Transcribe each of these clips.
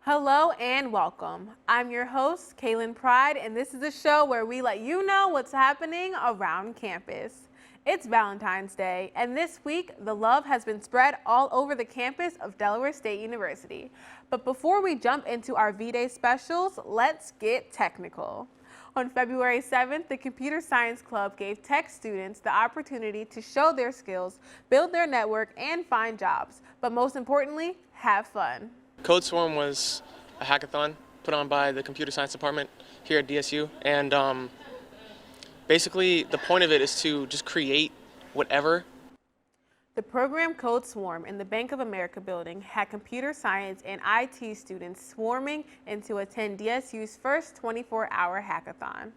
Hello and welcome. I'm your host, Kaylin Pride, and this is a show where we let you know what's happening around campus. It's Valentine's Day, and this week, the love has been spread all over the campus of Delaware State University. But before we jump into our V-Day specials, let's get technical. On February 7th, the Computer Science Club gave tech students the opportunity to show their skills, build their network, and find jobs. But most importantly, have fun. Code Swarm was a hackathon put on by the Computer Science Department here at DSU, and basically the point of it is to just create whatever. The program Code Swarm in the Bank of America building had computer science and IT students swarming in to attend DSU's first 24-hour hackathon.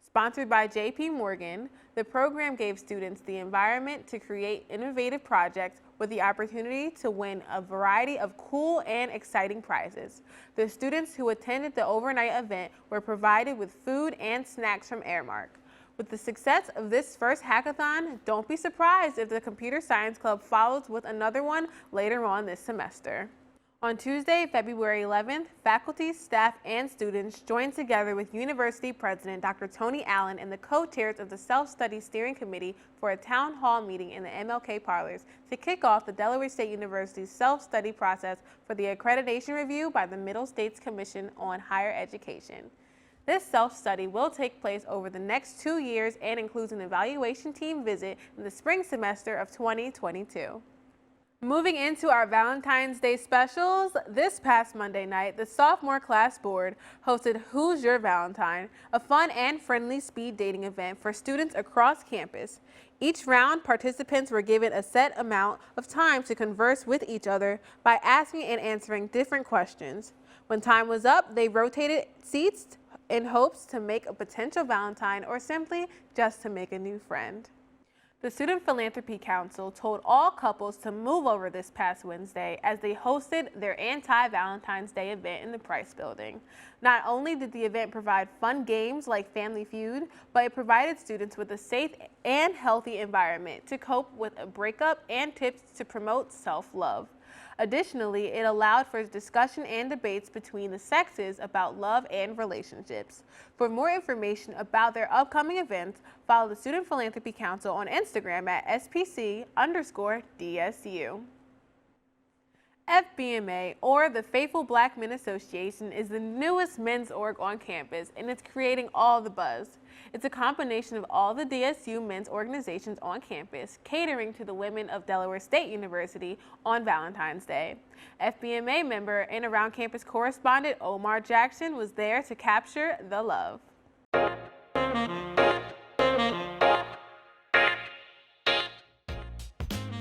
Sponsored by JP Morgan, the program gave students the environment to create innovative projects with the opportunity to win a variety of cool and exciting prizes. The students who attended the overnight event were provided with food and snacks from Airmark. With the success of this first hackathon, don't be surprised if the Computer Science Club follows with another one later on this semester. On Tuesday, February 11th, faculty, staff, and students joined together with University President Dr. Tony Allen and the co-chairs of the Self-Study Steering Committee for a town hall meeting in the MLK Parlors to kick off the Delaware State University's self-study process for the accreditation review by the Middle States Commission on Higher Education. This self-study will take place over the next 2 years and includes an evaluation team visit in the spring semester of 2022. Moving into our Valentine's Day specials, this past Monday night, the Sophomore Class Board hosted Who's Your Valentine, a fun and friendly speed dating event for students across campus. Each round, participants were given a set amount of time to converse with each other by asking and answering different questions. When time was up, they rotated seats in hopes to make a potential Valentine or simply just to make a new friend. The Student Philanthropy Council told all couples to move over this past Wednesday as they hosted their Anti-Valentine's Day event in the Price Building. Not only did the event provide fun games like Family Feud, but it provided students with a safe and healthy environment to cope with a breakup and tips to promote self-love. Additionally, it allowed for discussion and debates between the sexes about love and relationships. For more information about their upcoming events, follow the Student Philanthropy Council on Instagram at SPC_DSU. FBMA, or the Faithful Black Men Association, is the newest men's org on campus, and it's creating all the buzz. It's a combination of all the DSU men's organizations on campus, catering to the women of Delaware State University on Valentine's Day. FBMA member and around campus correspondent Omar Jackson was there to capture the love.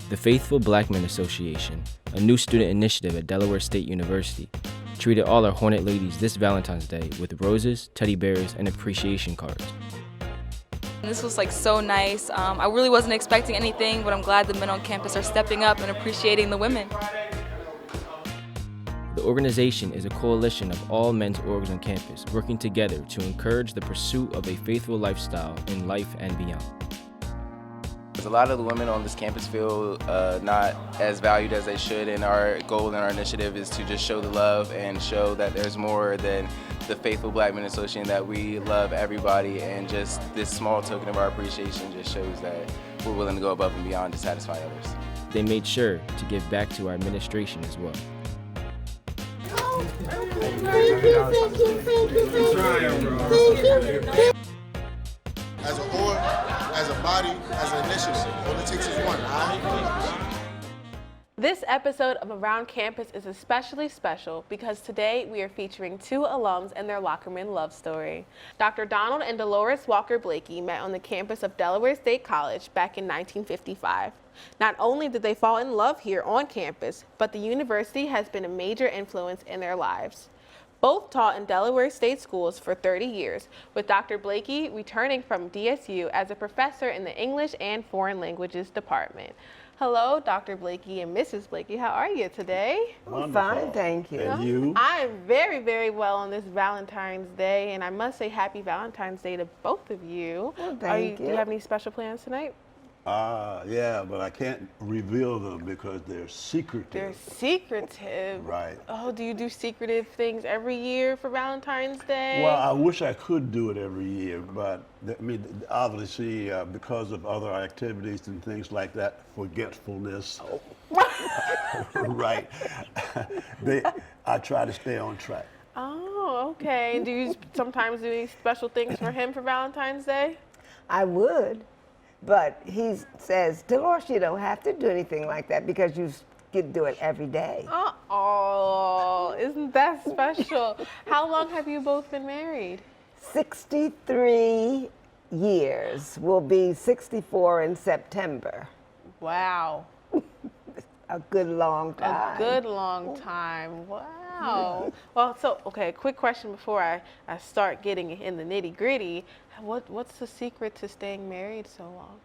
The Faithful Black Men Association, a new student initiative at Delaware State University, treated all our Hornet ladies this Valentine's Day with roses, teddy bears, and appreciation cards. This was so nice. I really wasn't expecting anything, but I'm glad the men on campus are stepping up and appreciating the women. The organization is a coalition of all men's orgs on campus working together to encourage the pursuit of a faithful lifestyle in life and beyond. A lot of the women on this campus feel not as valued as they should, and our goal and our initiative is to just show the love and show that there's more than the Faithful Black Men Association, that we love everybody, and just this small token of our appreciation just shows that we're willing to go above and beyond to satisfy others. They made sure to give back to our administration as well. Thank you. As an org, as a body, as an initiative, all it takes is one. This episode of Around Campus is especially special because today we are featuring two alums and their Lockerman Love Story. Dr. Donald and Dolores Walker Blakey met on the campus of Delaware State College back in 1955. Not only did they fall in love here on campus, but the university has been a major influence in their lives. Both taught in Delaware State schools for 30 years, with Dr. Blakey returning from DSU as a professor in the English and Foreign Languages Department. Hello, Dr. Blakey and Mrs. Blakey. How are you today? Fine, thank you. And you? I'm very, very well on this Valentine's Day, and I must say happy Valentine's Day to both of you. Well, thank Do you have any special plans tonight? Yeah, but I can't reveal them because they're secretive. They're secretive. Right. Oh, do you do secretive things every year for Valentine's Day? Well, I wish I could do it every year, but I mean, obviously, because of other activities and things like that, forgetfulness. Right. I try to stay on track. Oh, okay. And do you sometimes do any special things for him for Valentine's Day? I would, but he says, Dolores, you don't have to do anything like that because you get do it every day. Oh, isn't that special? How long have you both been married? 63 years. Will be 64 in September. Wow. A good long time. A good long time. Wow. Well, so, okay, quick question before I start getting in the nitty gritty. What's the secret to staying married so long?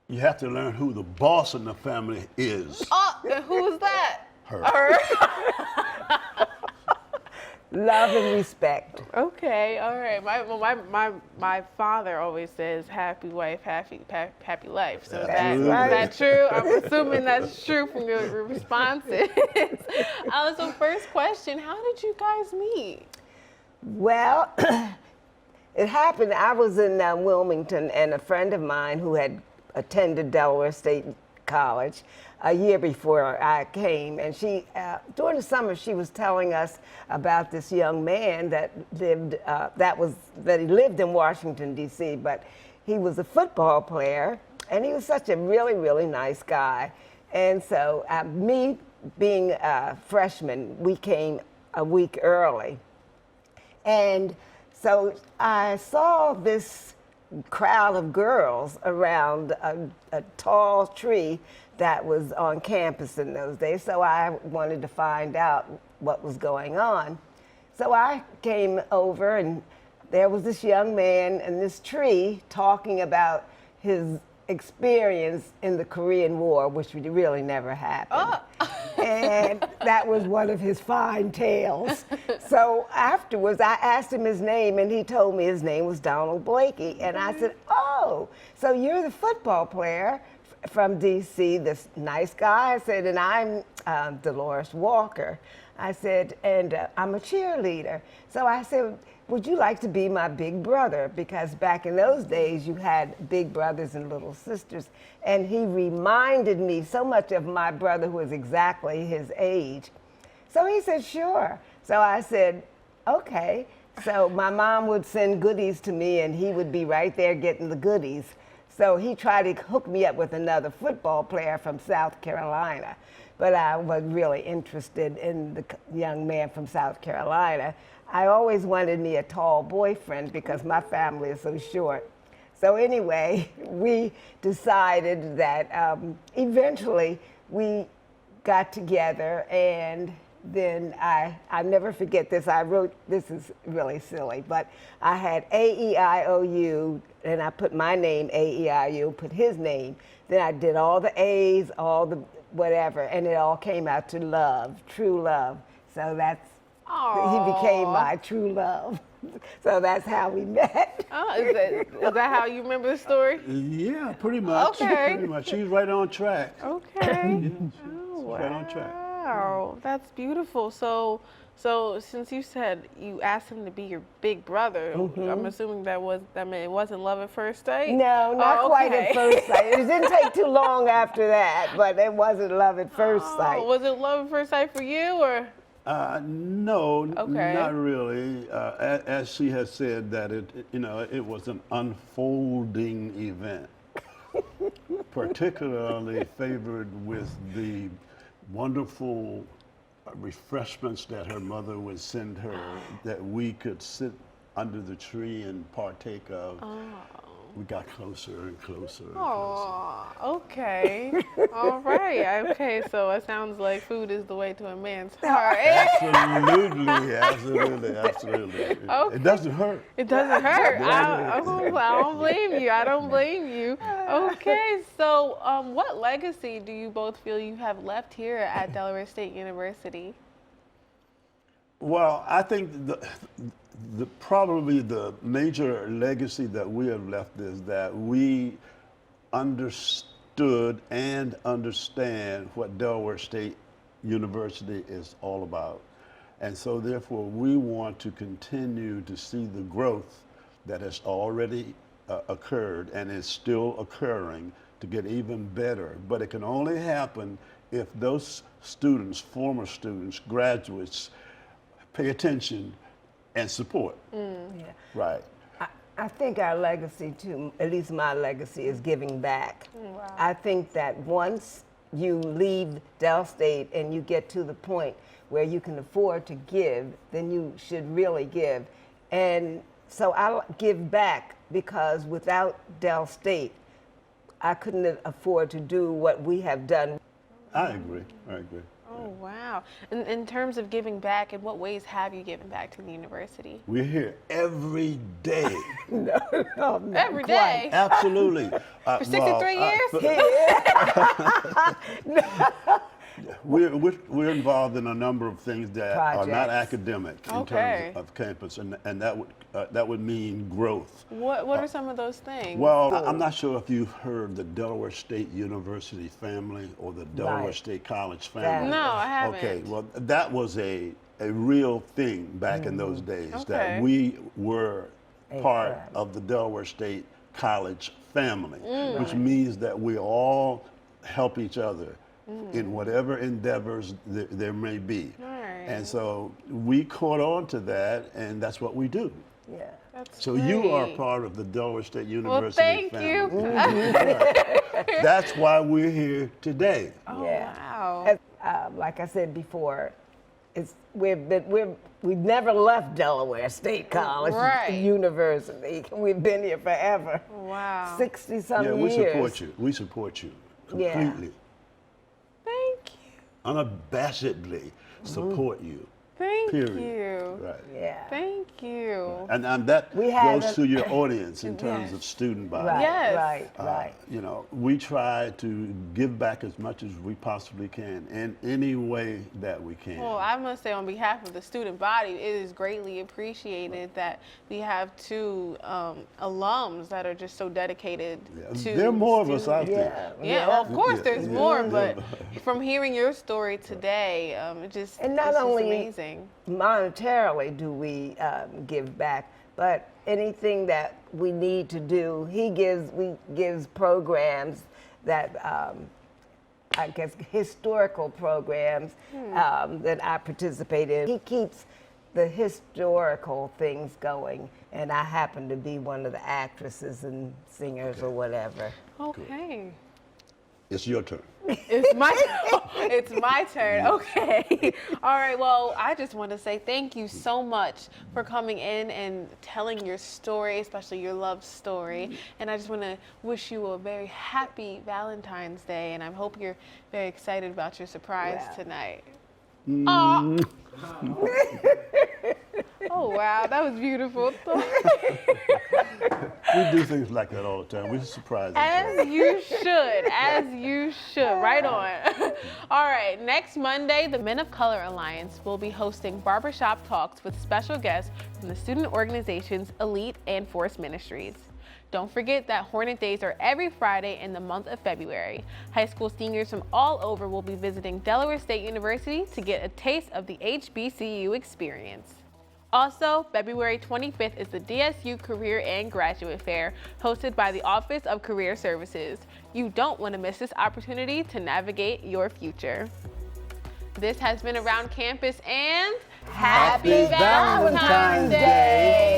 You have to learn who the boss in the family is. Oh, and who is that? Her. Love and respect. Okay, all right. My father always says, "Happy wife, happy life." So is that true? I'm assuming that's true from your responses. So first question: how did you guys meet? Well, it happened. I was in Wilmington, and a friend of mine who had attended Delaware State College a year before I came, and she, during the summer, she was telling us about this young man that lived, that he lived in Washington, D.C., but he was a football player, and he was such a really, really nice guy. And so me being a freshman, we came a week early. And so I saw this crowd of girls around a tall tree that was on campus in those days. So I wanted to find out what was going on. So I came over, and there was this young man in this tree talking about his experience in the Korean War, which really never happened. Oh. And that was one of his fine tales. So afterwards, I asked him his name, and he told me his name was Donald Blakey. And I said, oh, so you're the football player from D.C., this nice guy. I said, and I'm Dolores Walker. I said, and I'm a cheerleader. So I said, would you like to be my big brother? Because back in those days, you had big brothers and little sisters. And he reminded me so much of my brother, who was exactly his age. So he said, sure. So I said, okay. So my mom would send goodies to me, and he would be right there getting the goodies. So he tried to hook me up with another football player from South Carolina. But I was really interested in the young man from South Carolina. I always wanted me a tall boyfriend because my family is so short. So anyway, we decided that eventually we got together, and then I never forget this. I wrote, this is really silly, but I had A-E-I-O-U, and I put my name, A-E-I-O, put his name. Then I did all the A's, all the whatever, and it all came out to love, true love. So that's, he became my true love. So that's how we met. Oh, is that how you remember the story? Yeah, pretty much. Okay. Pretty much. She's right on track. Okay. Yeah, she's right on track. Wow, that's beautiful. So since you said you asked him to be your big brother, I'm assuming it wasn't love at first sight? No, not quite at first sight. It didn't take too long after that, but it wasn't love at first sight. Was it love at first sight for you, or? No, Okay. not really. As she has said, that it was an unfolding event, particularly favored with the wonderful refreshments that her mother would send her, that we could sit under the tree and partake of. We got closer and closer and closer. Oh, okay. All right. Okay, so it sounds like food is the way to a man's heart. Absolutely. Okay. It doesn't hurt. It doesn't hurt. I don't blame you. I don't blame you. Okay, so what legacy do you both feel you have left here at Delaware State University? Well, I think probably the major legacy that we have left is that we understood and understand what Delaware State University is all about. And so therefore we want to continue to see the growth that has already occurred and is still occurring to get even better. But it can only happen if those students, former students, graduates, pay attention and support. Yeah. Right. I think our legacy too, at least my legacy, is giving back. Wow. I think that once you leave Del State and you get to the point where you can afford to give, then you should really give. And so I give back because without Del State, I couldn't afford to do what we have done. I agree. Oh, wow. In terms of giving back, in what ways have you given back to the university? We're here every day. No, Every day? Absolutely. For 63 years? We're involved in a number of things that are not Projects. academic in Okay. terms of campus, and that would mean growth. What are some of those things? Well, I'm not sure if you've heard the Delaware State University family or the Delaware Right. State College family. No, I haven't. Okay, well, that was a real thing back in those days, Okay. that we were A part family. of the Delaware State College family, which means that we all help each other in whatever endeavors there may be. Right. And so we caught on to that, and that's what we do. Yeah. That's So you are great. part of the Delaware State Well, University thank family. you. Right. That's why we're here today. Oh, Yeah. wow. Like I said before, we've never left Delaware State College Right. University. We've been here forever. Wow. 60-some Yeah, years. we support you. We support you Yeah. completely. Thank you. Unabashedly support you. Thank Period. you. Right. Yeah. Thank you. And that We have goes a- to your audience in terms Yes. of student body. Right, Yes. right. You know, we try to give back as much as we possibly can in any way that we can. Well, I must say on behalf of the student body, it is greatly appreciated that we have two alums that are just so dedicated to there are more of us student- out there. Yeah, well, of course Yeah, there's yeah, more, yeah. but from hearing your story today, it just And not it's just only amazing. monetarily do we give back, but anything that we need to do, we gives programs that I guess historical programs that I participate in. He keeps the historical things going, and I happen to be one of the actresses and singers or whatever. Okay. It's your turn. It's my turn. Okay. All right. Well, I just want to say thank you so much for coming in and telling your story, especially your love story. And I just want to wish you a very happy Valentine's Day. And I hope you're very excited about your surprise Yeah. tonight. Aw. Oh, wow. That was beautiful. We do things like that all the time. We surprise each other. As you should, as you should. Right on. All right, next Monday, the Men of Color Alliance will be hosting barbershop talks with special guests from the student organizations Elite and Force Ministries. Don't forget that Hornet Days are every Friday in the month of February. High school seniors from all over will be visiting Delaware State University to get a taste of the HBCU experience. Also, February 25th is the DSU Career and Graduate Fair, hosted by the Office of Career Services. You don't want to miss this opportunity to navigate your future. This has been Around Campus, and Happy Valentine's Day!